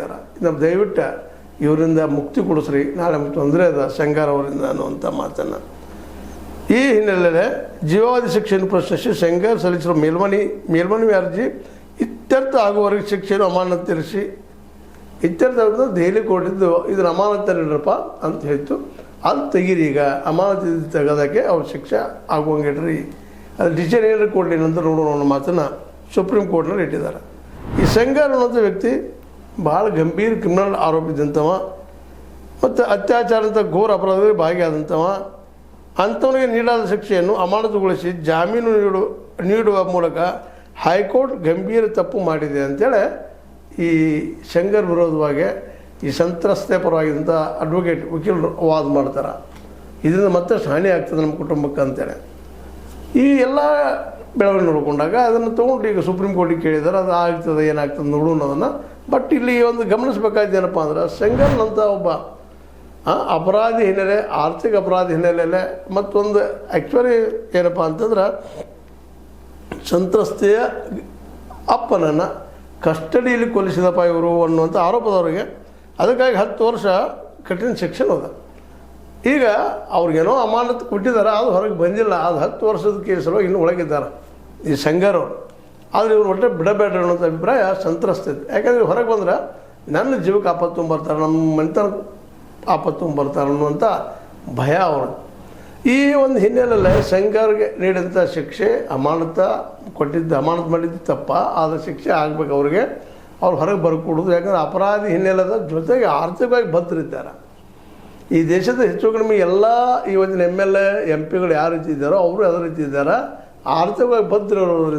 ಕೇಳಿದ್ದಾರೆ. ನಮ್ಮ ದಯವಿಟ್ಟು ಇವರಿಂದ ಮುಕ್ತಿ ಕೊಡಿಸ್ರಿ, ನಾಳೆ ನಮಗೆ ತೊಂದರೆ ಅದ ಶಂಗಾರ್ ಅವರಿಂದ ಅನ್ನುವಂಥ ಮಾತನ್ನು. ಈ ಹಿನ್ನೆಲೆಯಲ್ಲಿ ಜೀವಾವಧಿ ಶಿಕ್ಷೆಯನ್ನು ಪ್ರಶ್ನಿಸಿ ಶಂಗಾರ್ ಸಲ್ಲಿಸಿರುವ ಮೇಲ್ಮನವಿ ಅರ್ಜಿ ಇತ್ಯರ್ಥ ಆಗುವವರೆಗೆ ಶಿಕ್ಷೆಯನ್ನು ಅಮಾನತಿರಿಸಿ ಇತ್ಯರ್ಥ ದೆಹಲಿ ಕೊಟ್ಟಿದ್ದು ಇದನ್ನು ಅಮಾನತರಿಡ್ರಪ್ಪ ಅಂತ ಹೇಳ್ತು. ಅದು ತೆಗೀರಿ, ಈಗ ಅಮಾನತಿ ತೆಗೋದಕ್ಕೆ ಅವ್ರ ಶಿಕ್ಷೆ ಆಗುವಂಗಿಡ್ರಿ, ಅದು ಡಿಸಿಷನ್ ಏನಾರು ಕೊಡಲಿ ನಂತರ ನೋಡೋಣ ಅನ್ನೋ ಮಾತನ್ನು ಸುಪ್ರೀಂ ಕೋರ್ಟ್ನಲ್ಲಿ ಇಟ್ಟಿದ್ದಾರೆ. ಈ ಶಂಗಾರ್ ಅನ್ನೋಂಥ ವ್ಯಕ್ತಿ ಭಾಳ ಗಂಭೀರ ಕ್ರಿಮಿನಲ್ ಆರೋಪಿದಂಥವ ಮತ್ತು ಅತ್ಯಾಚಾರದ ಘೋರ ಅಪರಾಧದಲ್ಲಿ ಭಾಗಿಯಾದಂಥವ. ಅಂಥವನಿಗೆ ನೀಡಾದ ಶಿಕ್ಷೆಯನ್ನು ಅಮಾನತುಗೊಳಿಸಿ ಜಾಮೀನು ನೀಡುವ ಮೂಲಕ ಹೈಕೋರ್ಟ್ ಗಂಭೀರ ತಪ್ಪು ಮಾಡಿದೆ ಅಂತೇಳಿ ಈ ಶಂಗಾರ್ ವಿರೋಧವಾಗಿ ಈ ಸಂತ್ರಸ್ತೆ ಪರವಾಗಿದ್ದಂಥ ಅಡ್ವೊಕೇಟ್ ವಕೀಲರು ವಾದ ಮಾಡ್ತಾರೆ. ಇದರಿಂದ ಮತ್ತಷ್ಟು ಹಾನಿ ಆಗ್ತದೆ ನಮ್ಮ ಕುಟುಂಬಕ್ಕೆ ಅಂತೇಳಿ. ಈ ಎಲ್ಲ ಬೆಳವಣಿಗೆ ನೋಡಿಕೊಂಡಾಗ ಅದನ್ನು ತೊಗೊಂಡು ಈಗ ಸುಪ್ರೀಂ ಕೋರ್ಟಿಗೆ ಕೇಳಿದ್ದಾರೆ, ಅದು ಆಗ್ತದೆ ಏನಾಗ್ತದೆ ನೋಡೋಣ ಅದನ್ನು. ಬಟ್ ಇಲ್ಲಿ ಒಂದು ಗಮನಿಸಬೇಕಾದ ಏನಪ್ಪ ಅಂದ್ರೆ, ಶಂಗಾರ್ನಂಥ ಒಬ್ಬ ಅಪರಾಧಿ ಹಿನ್ನೆಲೆ, ಆರ್ಥಿಕ ಅಪರಾಧಿ ಹಿನ್ನೆಲೆಯಲ್ಲೇ ಮತ್ತೊಂದು ಆ್ಯಕ್ಚುಲಿ ಏನಪ್ಪ ಅಂತಂದ್ರೆ ಸಂತ್ರಸ್ತೆಯ ಅಪ್ಪನನ್ನು ಕಸ್ಟಡಿಯಲ್ಲಿ ಕೊಲ್ಲಿಸಿದಪ್ಪ ಇವರು ಅನ್ನುವಂಥ ಆರೋಪದವರಿಗೆ. ಅದಕ್ಕಾಗಿ 10 ವರ್ಷ ಕಠಿಣ ಶಿಕ್ಷೆ ಅದ. ಈಗ ಅವ್ರಿಗೇನೋ ಅಮಾನತು ಕೊಟ್ಟಿದ್ದಾರೆ, ಅದು ಹೊರಗೆ ಬಂದಿಲ್ಲ. ಅದು 10 ವರ್ಷದ ಕೇಸರು ಇನ್ನೂ ಒಳಗಿದ್ದಾರೆ ಈ ಶಂಗಾರ್ ಅವರು. ಆದರೆ ಇವ್ರು ಒಟ್ಟೆ ಬಿಡಬೇಡ ಅನ್ನೋಂಥ ಅಭಿಪ್ರಾಯ ಸಂತ್ರಸ್ತಿದೆ. ಯಾಕಂದರೆ ಹೊರಗೆ ಬಂದ್ರೆ ನನ್ನ ಜೀವಕ್ಕೆ ಆಪತ್ತು ಬರ್ತಾರೆ, ನಮ್ಮ ಮನೆತನ ಆಪತ್ತು ಬರ್ತಾರೆ ಅನ್ನುವಂಥ ಭಯ ಅವರು. ಈ ಒಂದು ಹಿನ್ನೆಲೆಯಲ್ಲಿ ಶಂಗಾರ್ಗೆ ನೀಡಿದಂಥ ಶಿಕ್ಷೆ ಅಮಾನತ ಮಾಡಿದ್ದು ತಪ್ಪ, ಆದ ಶಿಕ್ಷೆ ಆಗಬೇಕು ಅವ್ರಿಗೆ. ಅವ್ರು ಹೊರಗೆ ಬರ್ಕೊಡೋದು. ಯಾಕಂದರೆ ಅಪರಾಧಿ ಹಿನ್ನೆಲೆದ ಜೊತೆಗೆ ಆರ್ಥಿಕವಾಗಿ ಭದ್ರಿದ್ದಾರೆ. ಈ ದೇಶದ ಹೆಚ್ಚು ಕಡಿಮೆ ಎಲ್ಲ ಈ ಒಂದು MLA MP ಗಳು ಯಾವ ರೀತಿ ಇದ್ದಾರೋ ಅವರು ಅದೇ ರೀತಿ ಇದ್ದಾರೆ, ಆರ್ಥಿಕವಾಗಿ ಭದ್ರ ಇರೋದ್ರಿಂದ